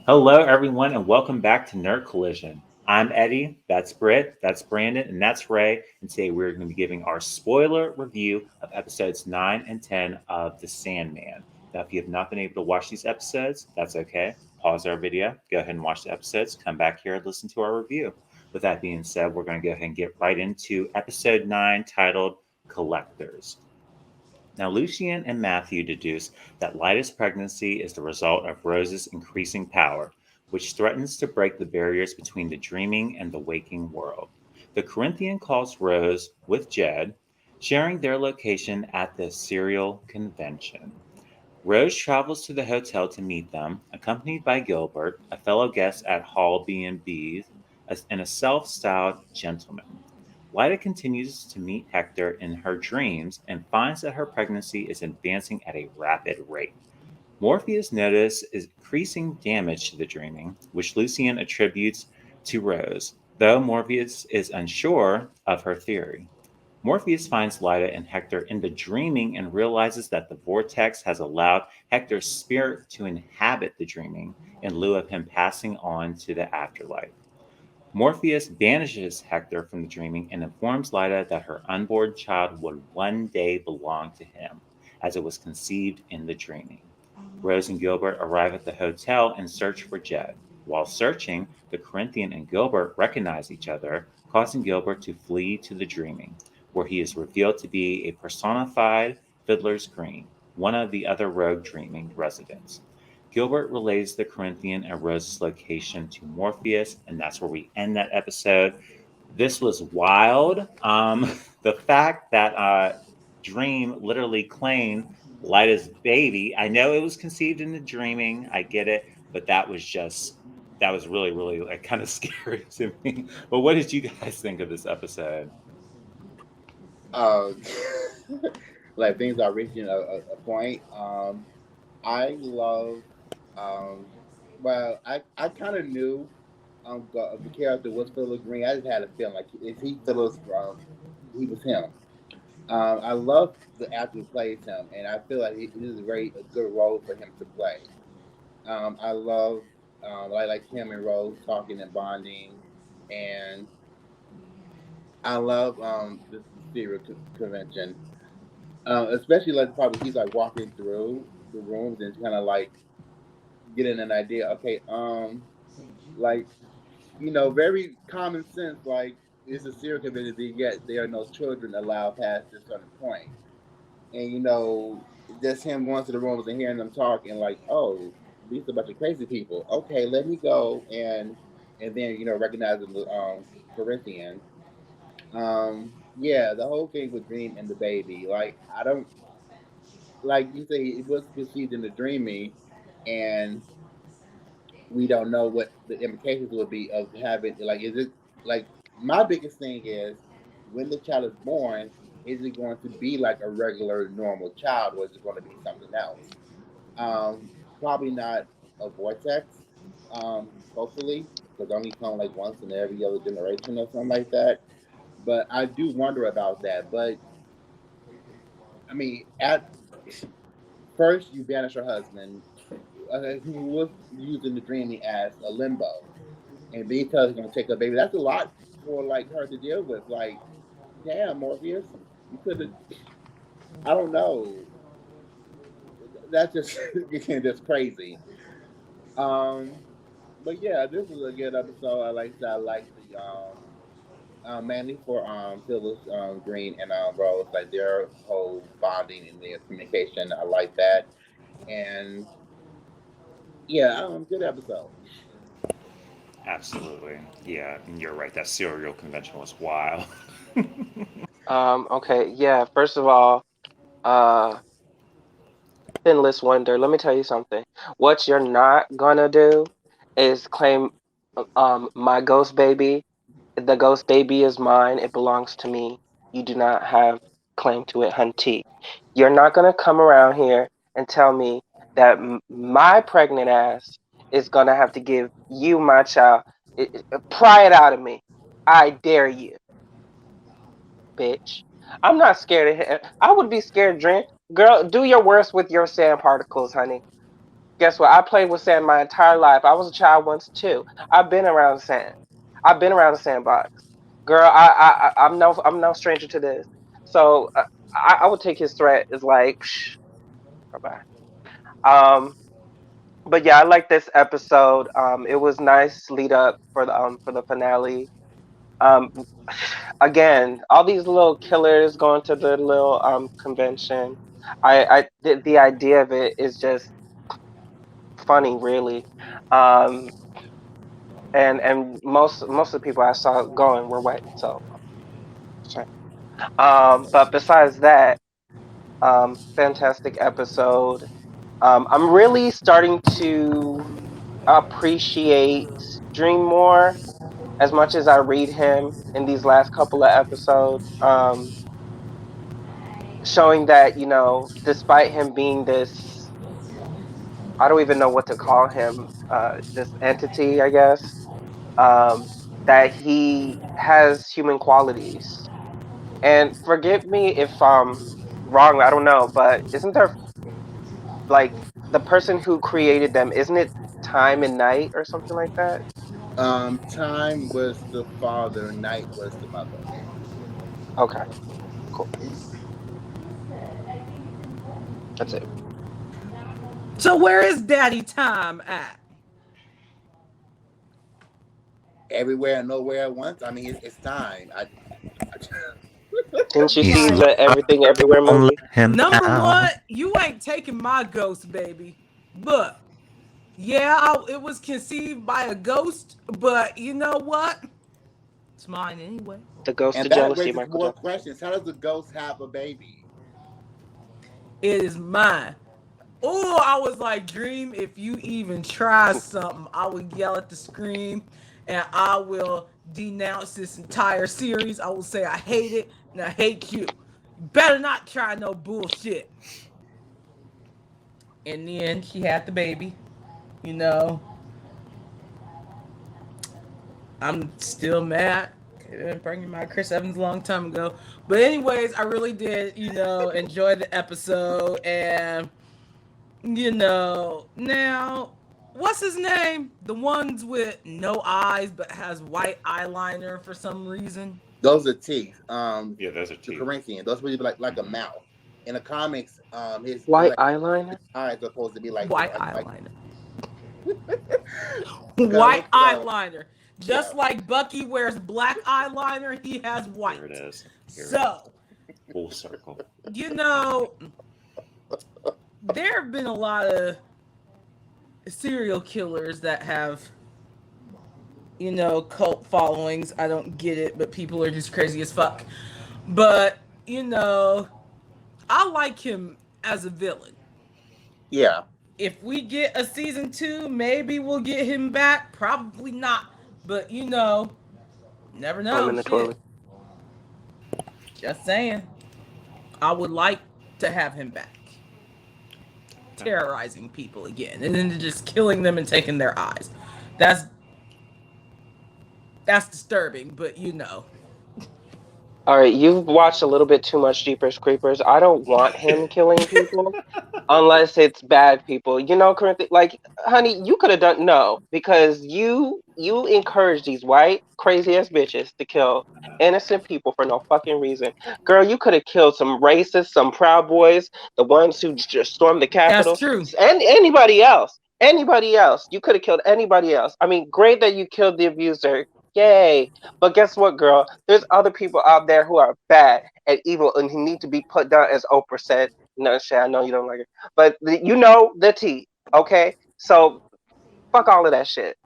Hello, everyone, and welcome back to Nerd Collision. I'm Eddie, that's Britt, that's Brandon, and that's Ray. And today we're going to be giving our spoiler review of episodes 9 and 10 of The Sandman. Now, if you have not been able to watch these episodes, that's okay. Pause our video, go ahead and watch the episodes, come back here and listen to our review. With that being said, we're going to go ahead and get right into episode 9 titled Collectors. Now, Lucian and Matthew deduce that Lyda's pregnancy is the result of Rose's increasing power, which threatens to break the barriers between the dreaming and the waking world. The Corinthian calls Rose with Jed, sharing their location at the serial convention. Rose travels to the hotel to meet them, accompanied by Gilbert, a fellow guest at Hall B&B, and a self-styled gentleman. Lyda continues to meet Hector in her dreams and finds that her pregnancy is advancing at a rapid rate. Morpheus notices increasing damage to the dreaming, which Lucian attributes to Rose, though Morpheus is unsure of her theory. Morpheus finds Lyda and Hector in the dreaming and realizes that the vortex has allowed Hector's spirit to inhabit the dreaming in lieu of him passing on to the afterlife. Morpheus banishes Hector from the dreaming and informs Lyda that her unborn child would one day belong to him, as it was conceived in the dreaming. Rose and Gilbert arrive at the hotel and search for Jed. While searching, the Corinthian and Gilbert recognize each other, causing Gilbert to flee to the dreaming, where he is revealed to be a personified Fiddler's Green, one of the other rogue dreaming residents. Gilbert relays the Corinthian and Rose's location to Morpheus, and that's where we end that episode. This was wild. The fact that Dream literally claimed Lyda's baby. I know it was conceived in the dreaming. I get it, but that was really, really like kind of scary to me. But what did you guys think of this episode? uh, like things are reaching a point. I love. Um, I kind of knew the character was Philip Green. I just had a feeling like if he Philip, he was him. I love the actor who plays him, and I feel like this is a good role for him to play. I love like him and Rose talking and bonding, and I love the serial convention. Especially like probably he's like walking through the rooms and kind of like getting an idea. Okay, like very common sense. Like it's a serial community, yet there are no children allowed past a certain point. And just him going to the rooms and hearing them talk and like, oh, these are a bunch of crazy people. Okay, let me go and then recognizing the Corinthian. Yeah, the whole thing with Dream and the baby. Like I don't like you say it was conceived in the dreaming, and we don't know what the implications would be of having like is it like my biggest thing is when the child is born, is it going to be like a regular normal child or is it going to be something else? Probably not a vortex, hopefully, because only come like once in every other generation or something like that. But I do wonder about that. But I mean, at first you banish your husband, who was using the dreaming as a limbo, and then he tells her gonna take her baby. That's a lot for like her to deal with. Like, damn, Morpheus, you could have. I don't know. That's just became just crazy. Um, but yeah, this is a good episode. I like the mainly for Phyllis Green and Rose, like their whole bonding and their communication. I like that, and yeah, good episode. Absolutely. Yeah, and you're right. That serial convention was wild. Okay, yeah. First of all, uh, Finless Wonder. Let me tell you something. What you're not gonna do is claim, my ghost baby. The ghost baby is mine. It belongs to me. You do not have claim to it, hunty. You're not gonna come around here and tell me that my pregnant ass is gonna have to give you my child. Pry it out of me. I dare you, bitch. I'm not scared of him. I would be scared, Dream. Girl, do your worst with your sand particles, honey. Guess what? I played with sand my entire life. I was a child once too. I've been around sand. I've been around the sandbox. Girl, I'm no stranger to this. So I would take his threat as like, bye bye. But yeah, I like this episode. It was nice lead up for the finale. Um, again, all these little killers going to the little convention. The idea of it is just funny, really. Um, and most of the people I saw going were white. So, sorry. But besides that, fantastic episode. I'm really starting to appreciate Dream more as much as I read him in these last couple of episodes. Showing that, despite him being this, I don't even know what to call him, this entity, I guess, um, that he has human qualities. And forgive me if I'm wrong, I don't know, but isn't there, like, the person who created them, isn't it time and night or something like that? Time was the father, Night was the mother. Okay, cool. That's it. So where is Daddy Time at? Everywhere and nowhere at once. I mean, it's time. Didn't you see He's the Everything Everywhere Don't movie? let him Number down. one, you ain't taking my ghost, baby. Look, yeah, it was conceived by a ghost, but you know what? It's mine anyway. The Ghost And of that Jealousy, raises Michael more Jackson. questions. How does the ghost have a baby? It is mine. Oh, I was like, Dream, if you even try something, I will yell at the screen and I will denounce this entire series. I will say I hate it and I hate you. You better not try no bullshit. In the end, she had the baby. You know, I'm still mad. Could have been bringing my Chris Evans a long time ago. But anyways, I really did, enjoy the episode. And, now, what's his name? The ones with no eyes but has white eyeliner for some reason. Those are teeth. Yeah, those are The two. Corinthian. Those really like a mouth. In the comics, his White like eyeliner? his eyes are supposed to be like White like eyeliner. look White it up. eyeliner. Just like Bucky wears black eyeliner, he has white. Here it is. Here it So, is. Full circle. There have been a lot of serial killers that have, cult followings. I don't get it, but people are just crazy as fuck. But, I like him as a villain. Yeah. If we get a season 2, maybe we'll get him back. Probably not. But, never know. I'm in the toilet. Just saying. I would like to have him back. Terrorizing people again. And then just killing them and taking their eyes. That's disturbing, but All right, you've watched a little bit too much Jeepers Creepers. I don't want him killing people unless it's bad people. Corinthi, like, honey, you could have done no because you encourage these white crazy ass bitches to kill innocent people for no fucking reason. Girl, you could have killed some racists, some Proud Boys, the ones who just stormed the Capitol, That's true. and anybody else. Anybody else. You could have killed anybody else. I mean, great that you killed the abuser. Yay. But guess what, girl? There's other people out there who are bad and evil and who need to be put down, as Oprah said. No, shit, I know you don't like it. But the tea, okay? So, fuck all of that shit.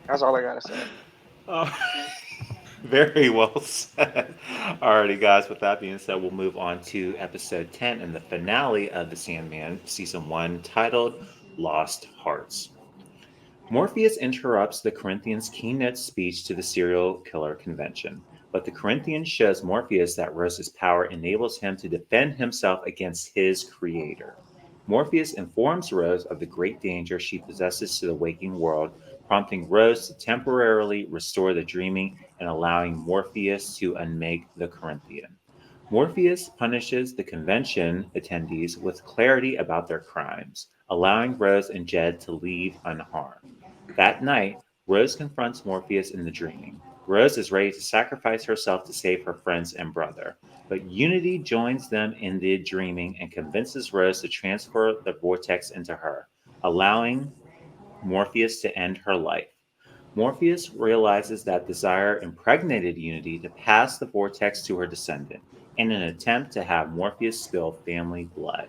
That's all I gotta say. Oh, very well said. Alrighty, guys. With that being said, we'll move on to episode 10 and the finale of The Sandman, season 1, titled Lost Hearts. Morpheus interrupts the Corinthians' keynote speech to the serial killer convention, but the Corinthian shows Morpheus that Rose's power enables him to defend himself against his creator. Morpheus informs Rose of the great danger she possesses to the waking world, prompting Rose to temporarily restore the dreaming and allowing Morpheus to unmake the Corinthian. Morpheus punishes the convention attendees with clarity about their crimes, allowing Rose and Jed to leave unharmed. That night, Rose confronts Morpheus in the dreaming. Rose is ready to sacrifice herself to save her friends and brother, but Unity joins them in the dreaming and convinces Rose to transfer the vortex into her, allowing Morpheus to end her life. Morpheus realizes that Desire impregnated Unity to pass the vortex to her descendant in an attempt to have Morpheus spill family blood.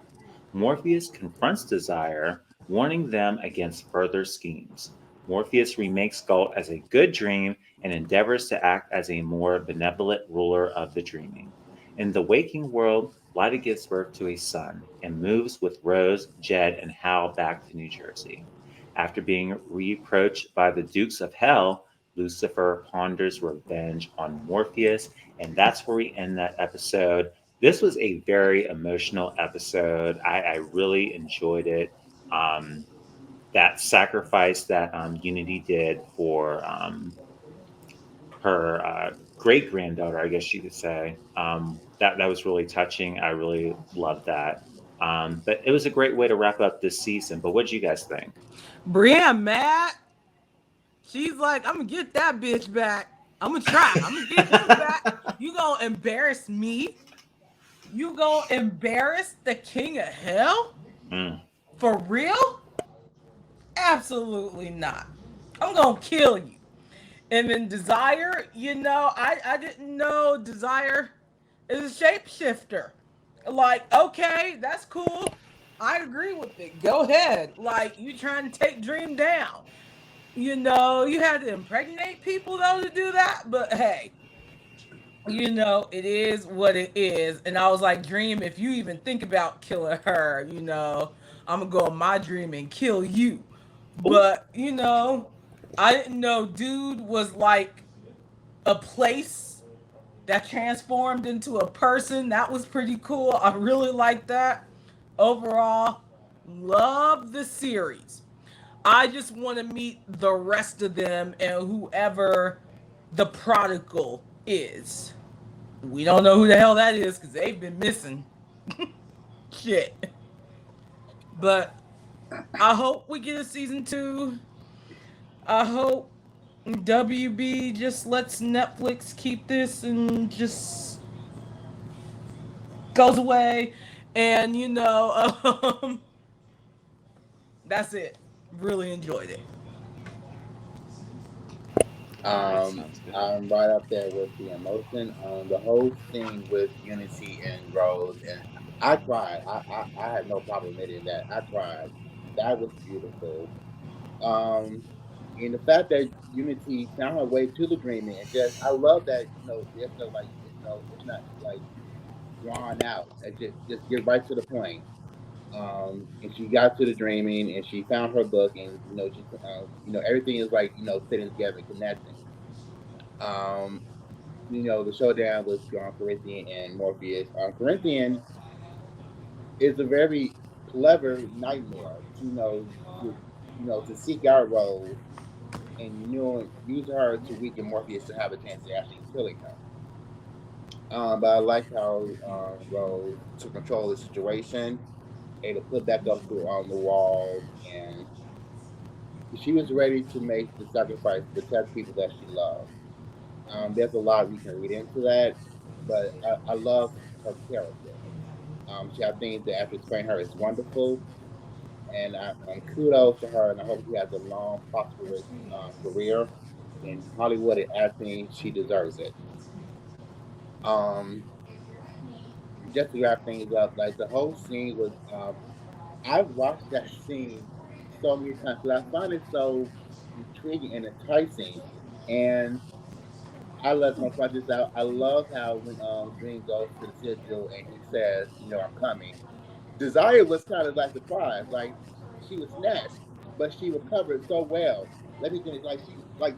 Morpheus confronts Desire, warning them against further schemes. Morpheus remakes Galt as a good dream and endeavors to act as a more benevolent ruler of the dreaming. In the waking world, Lyta gives birth to a son and moves with Rose, Jed, and Hal back to New Jersey. After being reproached by the Dukes of Hell, Lucifer ponders revenge on Morpheus, and that's where we end that episode. This was a very emotional episode. I really enjoyed it. That sacrifice that Unity did for her great granddaughter, I guess you could say, that was really touching. I really loved that. But it was a great way to wrap up this season. But what did you guys think? Brienne mad. She's like, I'm gonna get that bitch back. I'm gonna try. I'm gonna get you back. You gonna embarrass me? You gonna embarrass the king of hell? For real? Absolutely not. I'm gonna kill you. And then Desire, I didn't know Desire is a shapeshifter. Like, okay, that's cool. I agree with it. Go ahead. Like, you trying to take Dream down. You had to impregnate people though to do that. But hey, it is what it is. And I was like, Dream, if you even think about killing her, I'm gonna go in my dream and kill you. But I didn't know dude was like a place that transformed into a person. That was pretty cool. I really like that. Overall, love the series. I just want to meet the rest of them and whoever the prodigal is. We don't know who the hell that is because they've been missing. Shit. But I hope we get a season 2. I hope WB just lets Netflix keep this and just goes away. And, that's it. Really enjoyed it. I'm right up there with the emotion. The whole scene with Unity and Rose, and I tried. I had no problem admitting that I tried. That was beautiful. And the fact that Unity found her way to the dreaming, and just I love that it's no like it's not like drawn out. It just get right to the point. And she got to the dreaming, and she found her book, and everything is like fitting together, and connecting. Um, the showdown was Corinthian and Morpheus. Corinthian is a very clever nightmare. To seek out Rose and use her to weaken Morpheus to have a chance of actually killing her. But I like how Rose took control of the situation, able to put back up on the walls, and she was ready to make the sacrifice to protect people that she loved. There's a lot we can read into that, but I love her character. She has things that after explaining her is wonderful, and kudos to her, and I hope she has a long, prosperous career in Hollywood and acting. She deserves it. Just to wrap things up, like the whole scene was, I've watched that scene so many times, but I find it so intriguing and enticing, and I love my projects out. I love how when Green goes to the sigil and he says, I'm coming. Desire was kind of like surprised, like she was snatched, but she recovered so well. Let me get like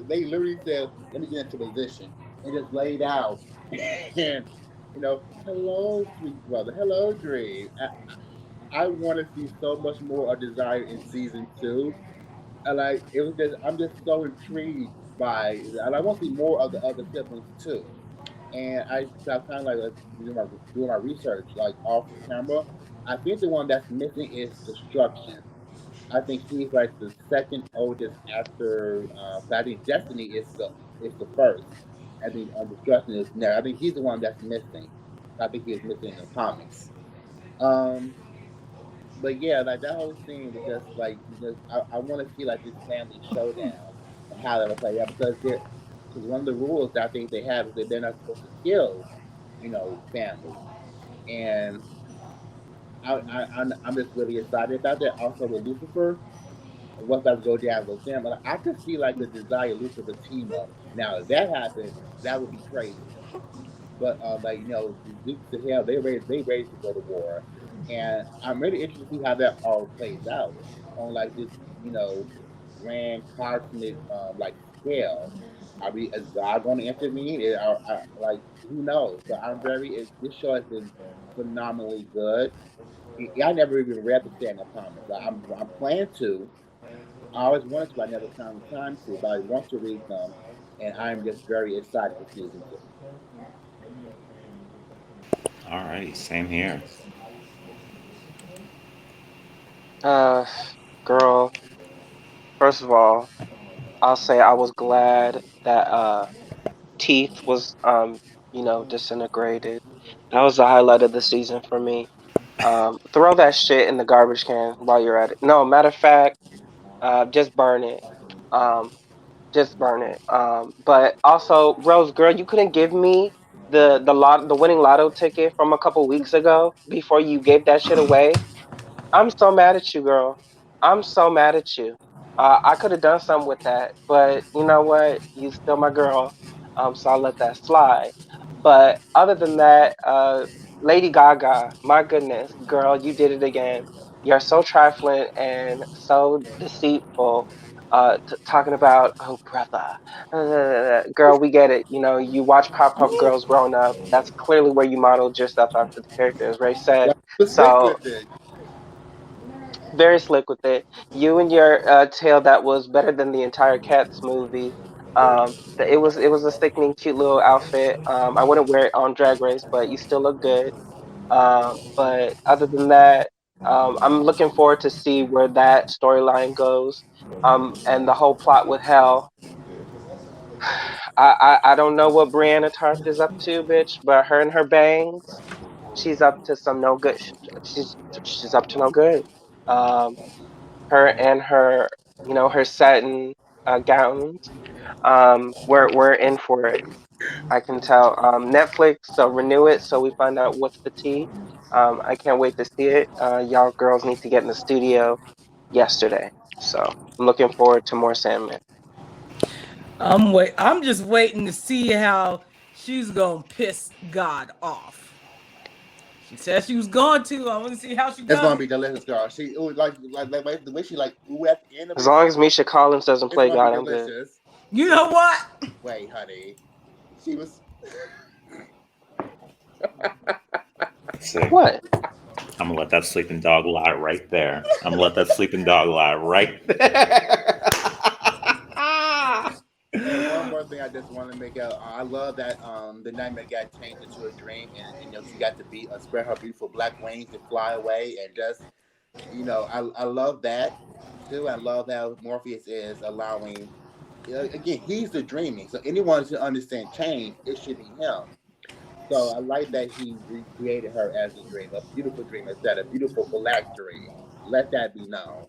they literally said, let me get into position and just laid out and hello, sweet brother, hello, Dream. I want to see so much more of Desire in season 2. And I'm just so intrigued by, and I want to see more of the other siblings too. and I kind of like doing my research like off camera. I think the one that's missing is Destruction. I think he's like the second oldest after. I think Destiny is the first. I think Destruction is next. I think he's the one that's missing. I think he was missing in the comics. Um, but yeah, like that whole scene was just like I want to see like this family showdown and how that'll play out because one of the rules that I think they have is that they're not supposed to kill, family. And I'm just really excited about that. Also with Lucifer, what's about to go down with them. But I could see like the Desire Lucifer team up. Now if that happened, that would be crazy. But like the Dukes of Hell, they ready to go to war, and I'm really interested to see how that all plays out on like this grand cosmic like scale. Is God going to intervene? Like who knows? But this show has been phenomenally good. I never even read the stand up comics. I'm planning to. I always wanted to, but I never found the time to. But I want to read them, and I'm just very excited for season 2. All righty, same here. Girl, first of all, I'll say I was glad that Teeth was disintegrated. That was the highlight of the season for me. Throw that shit in the garbage can while you're at it. No, matter of fact, just burn it. Just burn it. But also, Rose, girl, you couldn't give me the winning lotto ticket from a couple weeks ago before you gave that shit away. I'm so mad at you, girl. I'm so mad at you. I could have done something with that, but you know what? You still my girl. So I'll let that slide. But other than that, Lady Gaga, my goodness, girl, you did it again. You're so trifling and so deceitful. Talking about, oh brother, girl, we get it. You watch Powerpuff Girls growing up. That's clearly where you modeled yourself after the character, as Ray said. Let's stick So with it. very slick with it. You and your tail that was better than the entire Cats movie. It was a sickening, cute little outfit. I wouldn't wear it on Drag Race, but you still look good. But other than that, I'm looking forward to see where that storyline goes. And the whole plot with Hell. I don't know what Brianna Tarth is up to, bitch, but her and her bangs, she's up to some no good. She's up to no good. Um, her and her satin gowns. We're in for it. I can tell. Netflix, so renew it so we find out what's the tea. I can't wait to see it. Y'all girls need to get in the studio yesterday. So I'm looking forward to more Sandman. I'm just waiting to see how she's gonna piss God off. She said she was going to. I want to see how she It's goes. gonna be delicious, girl. She like the way she like at the end of As it. long as Misha Collins doesn't It's play gonna God, be I'm good. delicious. You know what? Wait, honey. She was. See, What? I'm gonna let that sleeping dog lie right there. I'm gonna let that sleeping dog lie right there. And one more thing I just want to make out. I love that the nightmare got changed into a dream, and she got to be spread her beautiful black wings and fly away, and just I love that too. I love how Morpheus is allowing. Again, he's the dreaming, so anyone should understand change. It should be him. So I like that he recreated her as a dream, a beautiful dream instead of a beautiful black dream. Let that be known.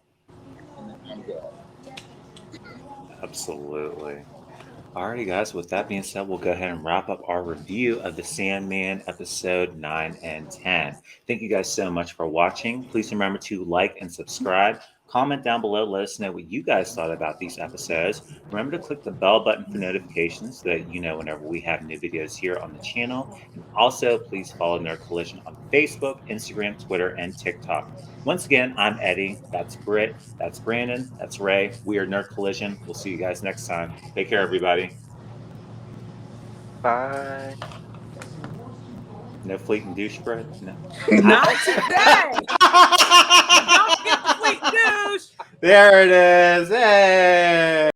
And I'm good. Absolutely. Alrighty, guys. With that being said, we'll go ahead and wrap up our review of The Sandman episode 9 and 10. Thank you guys so much for watching. Please remember to like and subscribe. Comment down below. Let us know what you guys thought about these episodes. Remember to click the bell button for notifications so that you know whenever we have new videos here on the channel. And also, please follow Nerd Collision on Facebook, Instagram, Twitter, and TikTok. Once again, I'm Eddie. That's Britt. That's Brandon. That's Ray. We are Nerd Collision. We'll see you guys next time. Take care, everybody. Bye. No fleeting douche, Britt? No. Not today. Don't get the fleet douche. There it is. Hey.